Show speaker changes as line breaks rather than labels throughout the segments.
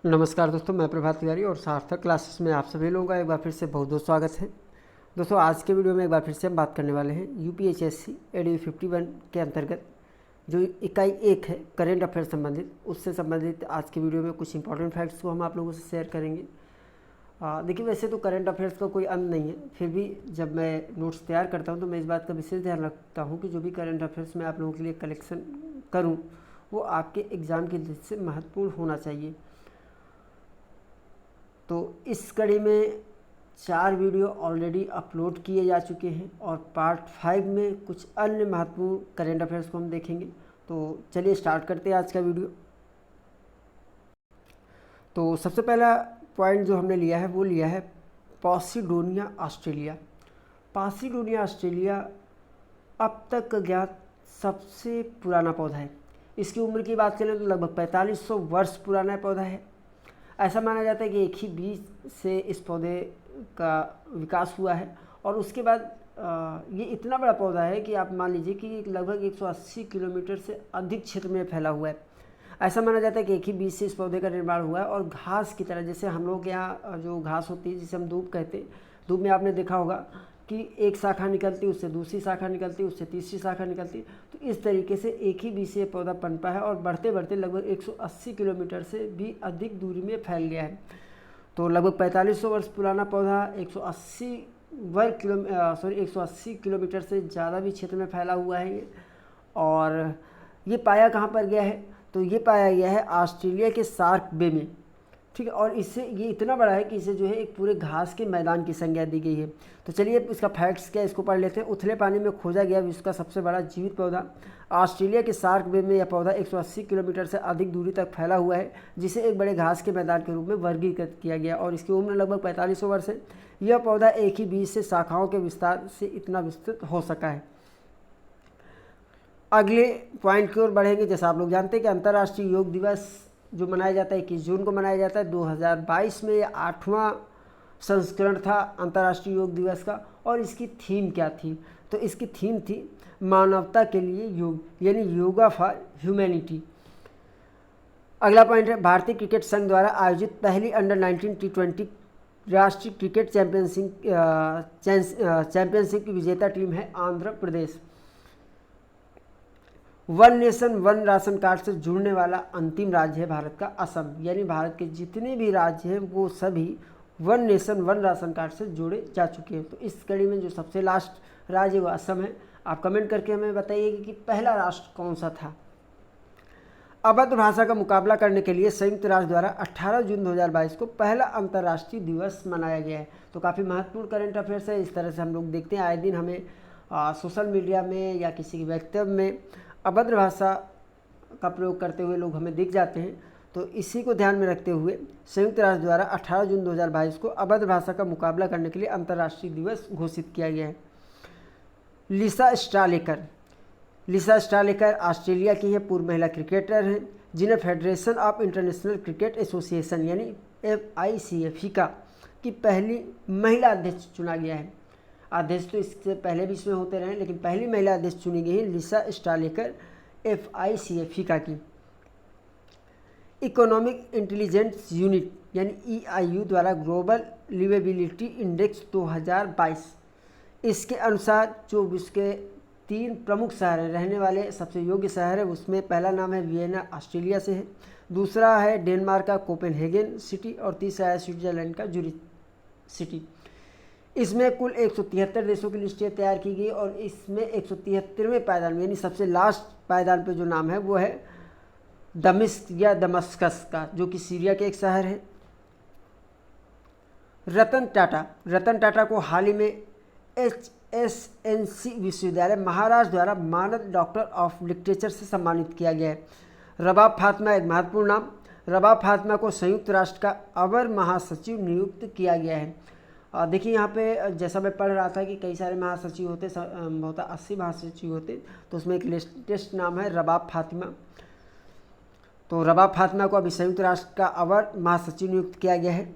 नमस्कार दोस्तों, मैं प्रभात तिवारी और सार्थक क्लासेस में आप सभी लोगों का एक बार फिर से बहुत बहुत स्वागत है। दोस्तों, आज के वीडियो में एक बार फिर से हम बात करने वाले हैं यूपीएचएससी एडी 51 के अंतर्गत जो इकाई 1 है करेंट अफेयर संबंधित, उससे संबंधित आज के वीडियो में कुछ इंपॉर्टेंट फैक्ट्स को हम आप लोगों से शेयर करेंगे। देखिए, वैसे तो करंट अफेयर्स का कोई अंत नहीं है, फिर भी जब मैं नोट्स तैयार करता हूँ तो मैं इस बात का विशेष ध्यान रखता हूँ कि जो भी करंट अफेयर्स मैं आप लोगों के लिए कलेक्शन करूँ वो आपके एग्ज़ाम की दृष्टि से महत्वपूर्ण होना चाहिए। तो इस कड़ी में 4 वीडियो ऑलरेडी अपलोड किए जा चुके हैं और पार्ट 5 में कुछ अन्य महत्वपूर्ण करेंट अफेयर्स को हम देखेंगे। तो चलिए स्टार्ट करते हैं आज का वीडियो। तो सबसे पहला पॉइंट जो हमने लिया है वो लिया है पॉसिडोनिया ऑस्ट्रेलिया। पॉसिडोनिया ऑस्ट्रेलिया अब तक ज्ञात सबसे पुराना पौधा है। इसकी उम्र की बात करें तो लगभग 4500 वर्ष पुराना पौधा है। ऐसा माना जाता है कि एक ही बीज से इस पौधे का विकास हुआ है और उसके बाद ये इतना बड़ा पौधा है कि आप मान लीजिए कि लगभग 180 किलोमीटर से अधिक क्षेत्र में फैला हुआ है। ऐसा माना जाता है कि एक ही बीज से इस पौधे का निर्माण हुआ है और घास की तरह, जैसे हम लोग के यहाँ जो घास होती है जिसे हम दूब कहते हैं, दूब में आपने देखा होगा कि एक शाखा निकलती, उससे दूसरी शाखा निकलती, उससे तीसरी शाखा निकलती। तो इस तरीके से एक ही बीज से पौधा पनपा है और बढ़ते बढ़ते लगभग 180 किलोमीटर से भी अधिक दूरी में फैल गया है। तो लगभग 4500 वर्ष पुराना पौधा 180 किलोमीटर से ज़्यादा भी क्षेत्र में फैला हुआ है ये। और ये पाया कहाँ पर गया है? तो ये पाया गया है ऑस्ट्रेलिया के शार्क बे में, ठीक है। और इससे ये इतना बड़ा है कि इसे जो है एक पूरे घास के मैदान की संज्ञा दी गई है। तो चलिए इसका फैक्ट्स क्या है इसको पढ़ लेते हैं। उथले पानी में खोजा गया विश्व का सबसे बड़ा जीवित पौधा। ऑस्ट्रेलिया के शार्क बे में यह पौधा 180 किलोमीटर से अधिक दूरी तक फैला हुआ है, जिसे एक बड़े घास के मैदान के रूप में वर्गीकृत किया गया और इसकी उम्र लगभग 4500 वर्ष है। यह पौधा एक ही बीज से शाखाओं के विस्तार से इतना विस्तृत हो सका है। अगले पॉइंट की ओर बढ़ेंगे। जैसा आप लोग जानते हैं कि अंतर्राष्ट्रीय योग दिवस जो मनाया जाता है 21 जून को मनाया जाता है। 2022 में यह 8वां संस्करण था अंतर्राष्ट्रीय योग दिवस का। और इसकी थीम क्या थी? तो इसकी थीम थी मानवता के लिए योग, यानी योगा फॉर ह्यूमैनिटी। अगला पॉइंट है भारतीय क्रिकेट संघ द्वारा आयोजित पहली अंडर 19 T20 राष्ट्रीय क्रिकेट चैंपियनशिप की विजेता टीम है Andhra Pradesh. One nation one ration card से जुड़ने वाला अंतिम राज्य है भारत का असम, यानी भारत के जितने भी राज्य हैं वो सभी one nation one ration card से जुड़े जा चुके हैं। तो इस कड़ी में जो सबसे लास्ट राज्य वो असम है। आप कमेंट करके हमें बताइए कि पहला राष्ट्र कौन सा था। अवध भाषा का मुकाबला करने के लिए संयुक्त राष्ट्र द्वारा 18 जून 2022 को पहला अंतर्राष्ट्रीय दिवस मनाया गया है। तो काफ़ी महत्वपूर्ण करंट अफेयर्स है। इस तरह से हम लोग देखते हैं आए दिन हमें सोशल मीडिया में या किसी के वक्तव्य में अभद्र भाषा का प्रयोग करते हुए लोग हमें दिख जाते हैं। तो इसी को ध्यान में रखते हुए संयुक्त राष्ट्र द्वारा 18 जून 2022 को अभद्र भाषा का मुकाबला करने के लिए अंतर्राष्ट्रीय दिवस घोषित किया गया है। लिसा स्टालेकर ऑस्ट्रेलिया की है पूर्व महिला क्रिकेटर हैं, जिन्हें federation of international cricket association यानी FICFA की पहली महिला अध्यक्ष चुना गया है। अध्यक्ष तो इससे पहले भी इसमें होते रहे, लेकिन पहली महिला अध्यक्ष चुनी गई है लिसा स्टालेकर FICFA की। इकोनॉमिक इंटेलिजेंस यूनिट यानी EIU द्वारा ग्लोबल लिवेबिलिटी इंडेक्स 2022, इसके अनुसार जो विश्व के 3 प्रमुख शहर हैं, रहने वाले सबसे योग्य शहर है, उसमें पहला नाम है वियना ऑस्ट्रेलिया से है, दूसरा है डेनमार्क का कोपेनहेगन सिटी और तीसरा है स्विट्जरलैंड का ज्यूरिख सिटी। इसमें कुल 173 देशों की लिस्टें तैयार की गई और इसमें 173वें पायदान में यानी सबसे लास्ट पायदान पे जो नाम है वो है दमिश्क या दमस्कस का, जो कि सीरिया के एक शहर है। रतन टाटा को हाल ही में HSNC विश्वविद्यालय महाराष्ट्र द्वारा मानद डॉक्टर ऑफ लिटरेचर से सम्मानित किया गया है। रबाब फातिमा एक महत्वपूर्ण नाम। रबाब फातिमा को संयुक्त राष्ट्र का अवर महासचिव नियुक्त किया गया है। देखिए यहाँ पे जैसा मैं पढ़ रहा था कि कई सारे महासचिव होते, संभवतः 80 महासचिव होते, तो उसमें एक लेटेस्ट नाम है रबाब फातिमा। तो रबाब फातिमा को अभी संयुक्त राष्ट्र का अवर महासचिव नियुक्त किया गया है।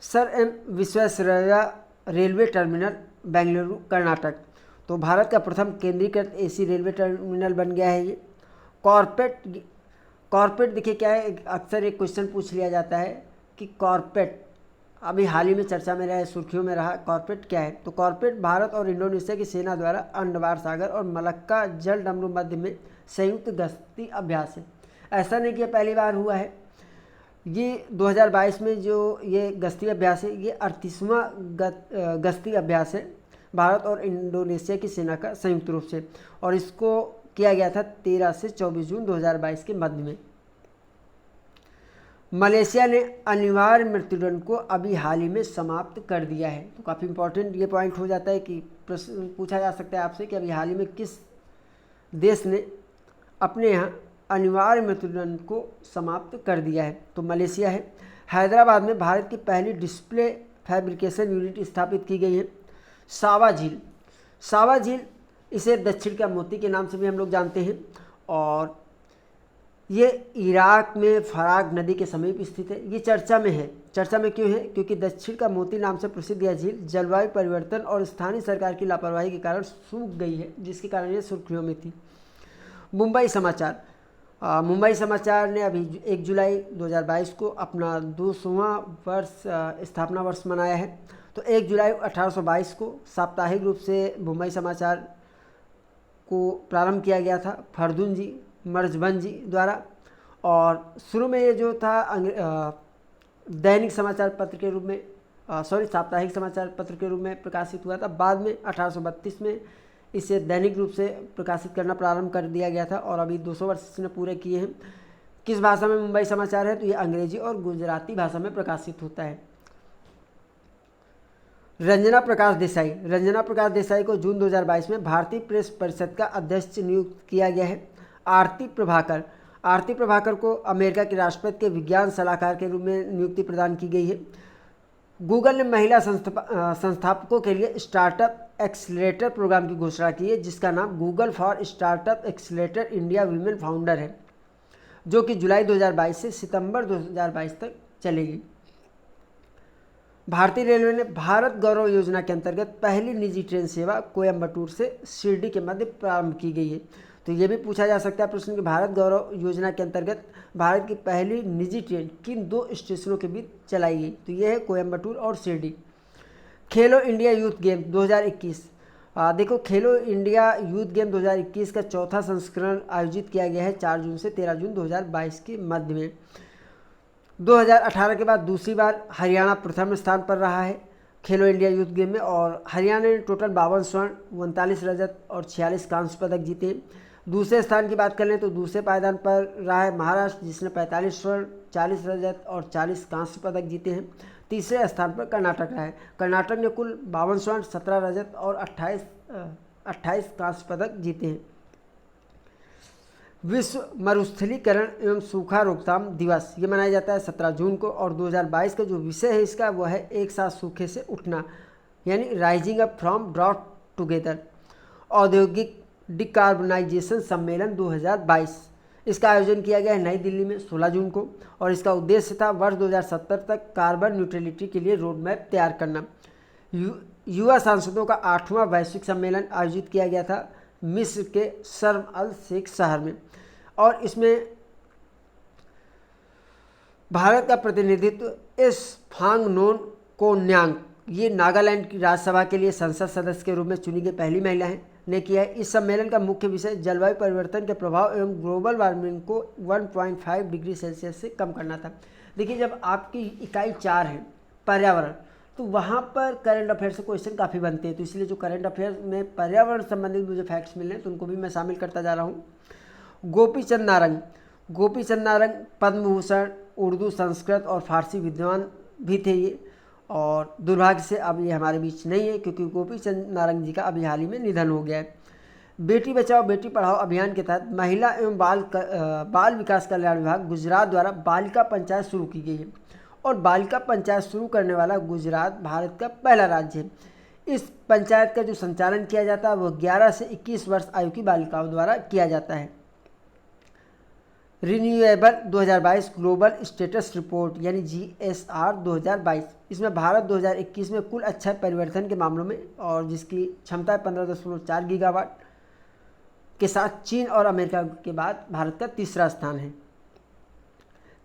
Sir M Visvesvaraya railway terminal Bengaluru Karnataka, तो भारत का प्रथम केंद्रीकृत AC रेलवे टर्मिनल बन गया है ये। कॉर्पोरेट देखिए क्या है, अक्सर एक क्वेश्चन पूछ लिया जाता है कि कॉर्पोरेट अभी हाल ही में चर्चा में रहा, सुर्खियों में रहा, कॉर्पोरेट क्या है। तो कॉर्पोरेट भारत और इंडोनेशिया की सेना द्वारा अंडमान सागर और मलक्का जल डमरू मध्य में संयुक्त गश्ती अभ्यास है। ऐसा नहीं कि ये पहली बार हुआ है, ये 2022 में जो ये गश्ती अभ्यास है ये 38वां गश्ती अभ्यास है भारत और इंडोनेशिया की सेना का संयुक्त रूप से, और इसको किया गया था 13 से 24 जून 2022 के मध्य में। मलेशिया ने अनिवार्य मृत्युदंड को अभी हाल ही में समाप्त कर दिया है। तो काफ़ी इंपॉर्टेंट ये पॉइंट हो जाता है कि प्रश्न पूछा जा सकता है आपसे कि अभी हाल ही में किस देश ने अपने यहाँ अनिवार्य मृत्युदंड को समाप्त कर दिया है। तो मलेशिया है। हैदराबाद में भारत की पहली डिस्प्ले फैब्रिकेशन यूनिट स्थापित की गई है। सावा झील, सावा झील इसे दक्षिण का मोती के नाम से भी हम लोग जानते हैं, और ये इराक में फराग नदी के समीप स्थित है। ये चर्चा में है। चर्चा में क्यों है? क्योंकि दक्षिण का मोती नाम से प्रसिद्ध यह झील जलवायु परिवर्तन और स्थानीय सरकार की लापरवाही के कारण सूख गई है, जिसके कारण ये सुर्खियों में थी। मुंबई समाचार, मुंबई समाचार ने अभी 1 जुलाई 2022 को अपना 200वां वर्ष स्थापना वर्ष मनाया है। तो 1 जुलाई 1822 को साप्ताहिक रूप से मुंबई समाचार को प्रारंभ किया गया था फरदुन जी मर्जबन जी द्वारा, और शुरू में ये जो था दैनिक समाचार पत्र के रूप में साप्ताहिक समाचार पत्र के रूप में प्रकाशित हुआ था। बाद में 1832 में इसे दैनिक रूप से प्रकाशित करना प्रारंभ कर दिया गया था, और अभी 200 वर्ष इसने पूरे किए हैं। किस भाषा में मुंबई समाचार है? तो ये अंग्रेजी और गुजराती भाषा में प्रकाशित होता है। रंजना प्रकाश देसाई, रंजना प्रकाश देसाई को जून 2022 में भारतीय प्रेस परिषद का अध्यक्ष नियुक्त किया गया है। आरती प्रभाकर, आरती प्रभाकर को अमेरिका के राष्ट्रपति के विज्ञान सलाहकार के रूप में नियुक्ति प्रदान की गई है। गूगल ने महिला संस्थापकों के लिए स्टार्टअप एक्सीलरेटर प्रोग्राम की घोषणा की है, जिसका नाम Google for startup accelerator India women founder है, जो कि जुलाई 2022 से सितंबर 2022 तक चलेगी। भारतीय रेलवे ने भारत गौरव योजना के अंतर्गत पहली निजी ट्रेन सेवा कोयम्बटूर से शिरडी के मध्य प्रारंभ की गई है। तो ये भी पूछा जा सकता है प्रश्न कि भारत गौरव योजना के अंतर्गत भारत की पहली निजी ट्रेन किन 2 स्टेशनों के बीच चलाई गई? तो ये है कोयम्बटूर और शिरडी। खेलो इंडिया यूथ गेम 2021, देखो खेलो इंडिया यूथ गेम 2021 का चौथा संस्करण आयोजित किया गया है 4 जून से 13 जून 2022 के मध्य में। 2018 के बाद दूसरी बार हरियाणा प्रथम स्थान पर रहा है खेलो इंडिया यूथ गेम में, और हरियाणा ने टोटल 52 स्वर्ण 39 रजत और 46 कांस्य पदक जीते हैं। दूसरे स्थान की बात कर लें तो दूसरे पायदान पर रहा है महाराष्ट्र, जिसने 45 स्वर्ण 40 रजत और 40 कांस्य पदक जीते हैं। तीसरे स्थान पर कर्नाटक रहा है। कर्नाटक ने कुल 52 स्वर्ण 17 रजत और 28 कांस्य पदक जीते हैं। विश्व मरुस्थलीकरण एवं सूखा रोकथाम दिवस ये मनाया जाता है 17 जून को, और 2022 का जो विषय है इसका वह है एक साथ सूखे से उठना, यानी rising up from drought together. औद्योगिक डिकार्बनाइजेशन सम्मेलन 2022, इसका आयोजन किया गया है नई दिल्ली में 16 जून को, और इसका उद्देश्य था वर्ष 2070 तक कार्बन न्यूट्रलिटी के लिए रोड मैप तैयार करना। युवा सांसदों का 8वां वैश्विक सम्मेलन आयोजित किया गया था मिस्र के शर्म अल शेख शहर में, और इसमें भारत का प्रतिनिधित्व एस फांगनोन कोन्यांग, ये नागालैंड की राज्यसभा के लिए संसद सदस्य के रूप में चुनी गई पहली महिला ने किया है। इस सम्मेलन का मुख्य विषय जलवायु परिवर्तन के प्रभाव एवं ग्लोबल वार्मिंग को 1.5 डिग्री सेल्सियस से कम करना था। देखिए, जब आपकी इकाई 4 है पर्यावरण, तो वहाँ पर करंट अफेयर से क्वेश्चन काफ़ी बनते हैं, तो इसलिए जो करंट अफेयर में पर्यावरण संबंधित मुझे फैक्ट्स मिल रहे हैं तो उनको भी मैं शामिल करता जा रहा हूँ। गोपीचंद नारंग, गोपीचंद नारंग पद्म भूषण, उर्दू, संस्कृत और फारसी विद्वान भी थे ये, और दुर्भाग्य से अब ये हमारे बीच नहीं है क्योंकि गोपीचंद नारंग जी का अभी हाल ही में निधन हो गया है। बेटी बचाओ बेटी पढ़ाओ अभियान के तहत महिला एवं बाल विकास कल्याण विभाग गुजरात द्वारा बालिका पंचायत शुरू की गई है, और बालिका पंचायत शुरू करने वाला गुजरात भारत का पहला राज्य है। इस पंचायत का जो संचालन किया जाता है वह 11 से 21 वर्ष आयु की बालिकाओं द्वारा किया जाता है। रिन्यूएबल 2022 ग्लोबल स्टेटस रिपोर्ट यानी GSR 2022, इसमें भारत 2021 में कुल अक्षय परिवर्तन के मामलों में, और जिसकी क्षमता 15.4 गीगावाट के साथ चीन और अमेरिका के बाद भारत का तीसरा स्थान है।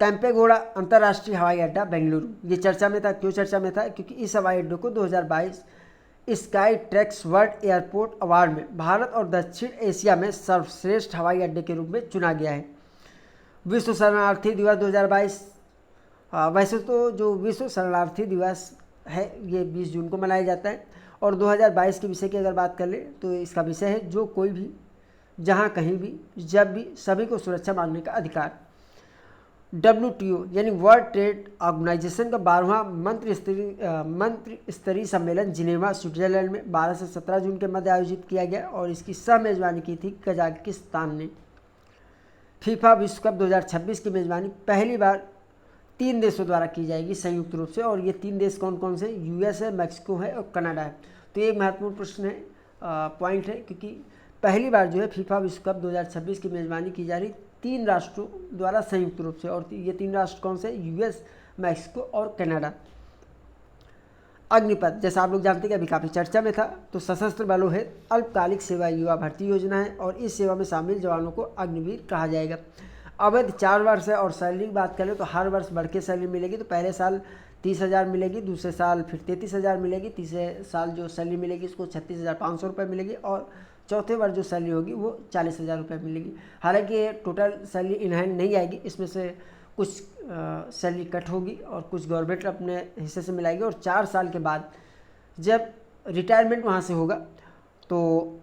कैंपेगौड़ा अंतर्राष्ट्रीय हवाई अड्डा बेंगलुरु, ये चर्चा में था। क्यों चर्चा में था? क्योंकि इस हवाई अड्डे को 2022 sky tracks world airport award में भारत और दक्षिण एशिया में सर्वश्रेष्ठ हवाई अड्डे के रूप में चुना गया है। विश्व शरणार्थी दिवस 2022, वैसे तो जो विश्व शरणार्थी दिवस है ये 20 जून को मनाया जाता है, और 2022 के विषय की अगर बात कर ले तो इसका विषय है जो कोई भी, जहाँ कहीं भी, जब भी, सभी को सुरक्षा मांगने का अधिकार। WTO यानी वर्ल्ड ट्रेड ऑर्गेनाइजेशन का 12वां मंत्री स्तरीय सम्मेलन जिनेवा स्विट्जरलैंड में 12 से 17 जून के मध्य आयोजित किया गया, और इसकी सह मेजबानी की थी कजाकिस्तान ने। फीफा विश्व कप 2026 की मेजबानी पहली बार 3 देशों द्वारा की जाएगी संयुक्त रूप से, और ये 3 देश कौन कौन से? US है, मैक्सिको है और कनाडा है। तो ये महत्वपूर्ण प्रश्न है, पॉइंट है, क्योंकि पहली बार जो है फीफा विश्व कप 2026 की मेजबानी की जा रही 3 राष्ट्रों द्वारा संयुक्त रूप से, और ये 3 राष्ट्र कौन से? US, मैक्सिको और कनाडा। अग्निपथ, जैसा आप लोग जानते हैं कि अभी काफ़ी चर्चा में था, तो सशस्त्र बलों है अल्पकालिक सेवा युवा भर्ती योजना है, और इस सेवा में शामिल जवानों को अग्निवीर कहा जाएगा। अवधि 4 वर्ष है, और सैलरी की बात करें तो हर वर्ष बढ़ के सैलरी मिलेगी। तो पहले साल 30,000 मिलेगी, दूसरे साल फिर 33,000 मिलेगी, तीसरे साल जो सैलरी मिलेगी उसको 36,500 रुपये मिलेगी, और चौथे वर्ष जो सैलरी होगी वो 40,000 रुपये मिलेगी। हालांकि टोटल सैलरी इन हैंड नहीं आएगी, इसमें से कुछ सैलरी कट होगी और कुछ गवर्नमेंट अपने हिस्से से मिलाएगी, और 4 साल के बाद जब रिटायरमेंट वहाँ से होगा तो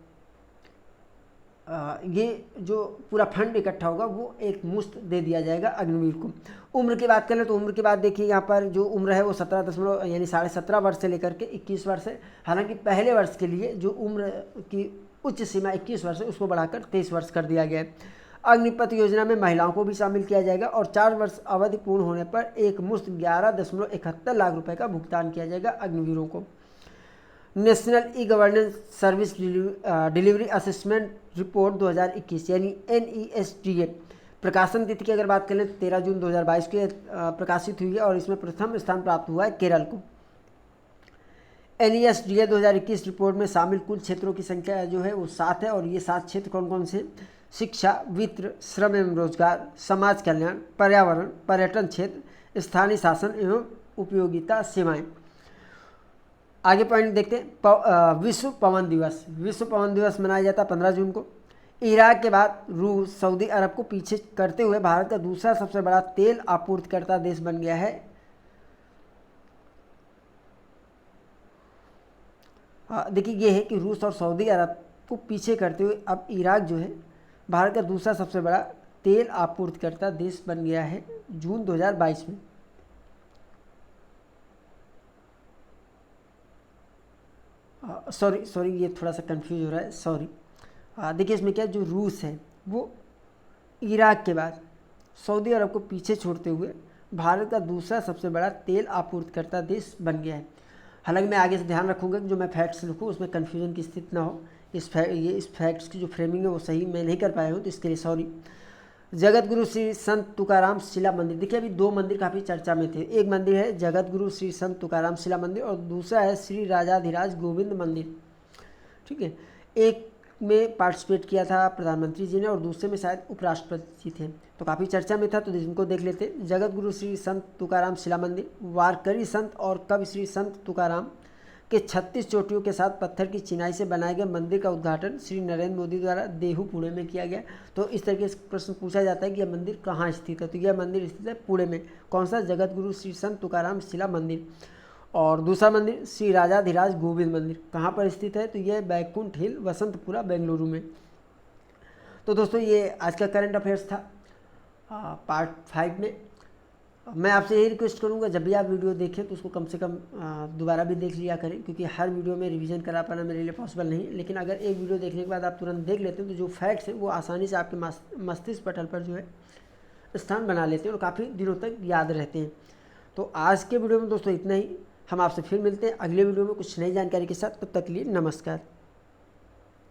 ये जो पूरा फंड इकट्ठा होगा वो एक मुश्त दे दिया जाएगा अग्निवीर को। उम्र की बात करें तो उम्र की बात देखिए, यहाँ पर जो उम्र है वो 17 यानी 17.5 वर्ष से लेकर के 21 वर्ष है। हालांकि पहले वर्ष के लिए जो उम्र की उच्च सीमा 21 वर्ष है उसको बढ़ाकर 23 वर्ष कर दिया गया है। अग्निपथ योजना में महिलाओं को भी शामिल किया जाएगा, और 4 वर्ष अवधि पूर्ण होने पर एक मुश्त 11.71 लाख रुपए का भुगतान किया जाएगा अग्निवीरों को। National e governance service delivery assessment report 2021 यानी NESDA प्रकाशन तिथि की अगर बात करें 13 जून 2022 के प्रकाशित हुई है, और इसमें प्रथम स्थान प्राप्त हुआ है केरल को। NESDA 2021 रिपोर्ट में शामिल कुल क्षेत्रों की संख्या जो है वो 7 है, और ये 7 क्षेत्र कौन कौन से? शिक्षा, वित्त, श्रम एवं रोजगार, समाज कल्याण, पर्यावरण, पर्यटन क्षेत्र, स्थानीय शासन एवं उपयोगिता सेवाएं। आगे पॉइंट देखते हैं। विश्व पवन दिवस, विश्व पवन दिवस मनाया जाता है 15 जून को। इराक के बाद रूस, सऊदी अरब को पीछे करते हुए भारत का दूसरा सबसे बड़ा तेल आपूर्तिकर्ता देश बन गया है। देखिए ये है कि रूस और सऊदी अरब को पीछे करते हुए अब इराक जो है भारत का दूसरा सबसे बड़ा तेल आपूर्तिकर्ता देश बन गया है जून 2022 में। सॉरी ये थोड़ा सा कंफ्यूज हो रहा है, सॉरी। देखिए इसमें क्या, जो रूस है वो इराक के बाद सऊदी अरब को पीछे छोड़ते हुए भारत का दूसरा सबसे बड़ा तेल आपूर्तिकर्ता देश बन गया है। हालांकि मैं आगे से ध्यान रखूंगा कि जो मैं फैक्ट्स लिखूँ उसमें कन्फ्यूजन की स्थिति ना हो। इस फैक्ट्स की जो फ्रेमिंग है वो सही मैं नहीं कर पाया हूँ, तो इसके लिए सॉरी। जगत गुरु श्री संत तुकाराम शिला मंदिर, देखिए अभी 2 मंदिर काफ़ी चर्चा में थे। एक मंदिर है जगत गुरु श्री संत तुकाराम शिला मंदिर, और दूसरा है श्री राजाधिराज गोविंद मंदिर। ठीक है, एक में पार्टिसिपेट किया था प्रधानमंत्री जी ने, और दूसरे में शायद उपराष्ट्रपति जी थे, तो काफ़ी चर्चा में था, तो इनको देख लेते। जगत गुरु श्री संत तुकाराम शिला मंदिर वारकरी संत और कवि श्री संत तुकाराम के 36 चोटियों के साथ पत्थर की चिनाई से बनाए गए मंदिर का उद्घाटन श्री नरेंद्र मोदी द्वारा देहू पुणे में किया गया। तो इस तरीके से प्रश्न पूछा जाता है कि यह मंदिर कहाँ स्थित है, तो यह मंदिर स्थित है पुणे में। कौन सा? जगत गुरु श्री संत तुकाराम शिला मंदिर। और दूसरा मंदिर श्री राजाधिराज गोविंद मंदिर कहाँ पर स्थित है, तो यह बैकुंठ हिल वसंतपुरा बेंगलुरु में। तो दोस्तों ये आज का करंट अफेयर्स था पार्ट 5 में। मैं आपसे यही रिक्वेस्ट करूंगा जब भी आप वीडियो देखें तो उसको कम से कम दोबारा भी देख लिया करें, क्योंकि हर वीडियो में रिवीजन करा पाना मेरे लिए पॉसिबल नहीं है। लेकिन अगर एक वीडियो देखने के बाद आप तुरंत देख लेते हैं तो जो फैक्ट्स हैं वो आसानी से आपके मस्तिष्क पटल पर जो है स्थान बना लेते हैं और काफ़ी दिनों तक याद रहते हैं। तो आज के वीडियो में दोस्तों इतना ही। हम आपसे फिर मिलते हैं अगले वीडियो में कुछ नई जानकारी के साथ। तब तक के लिए नमस्कार।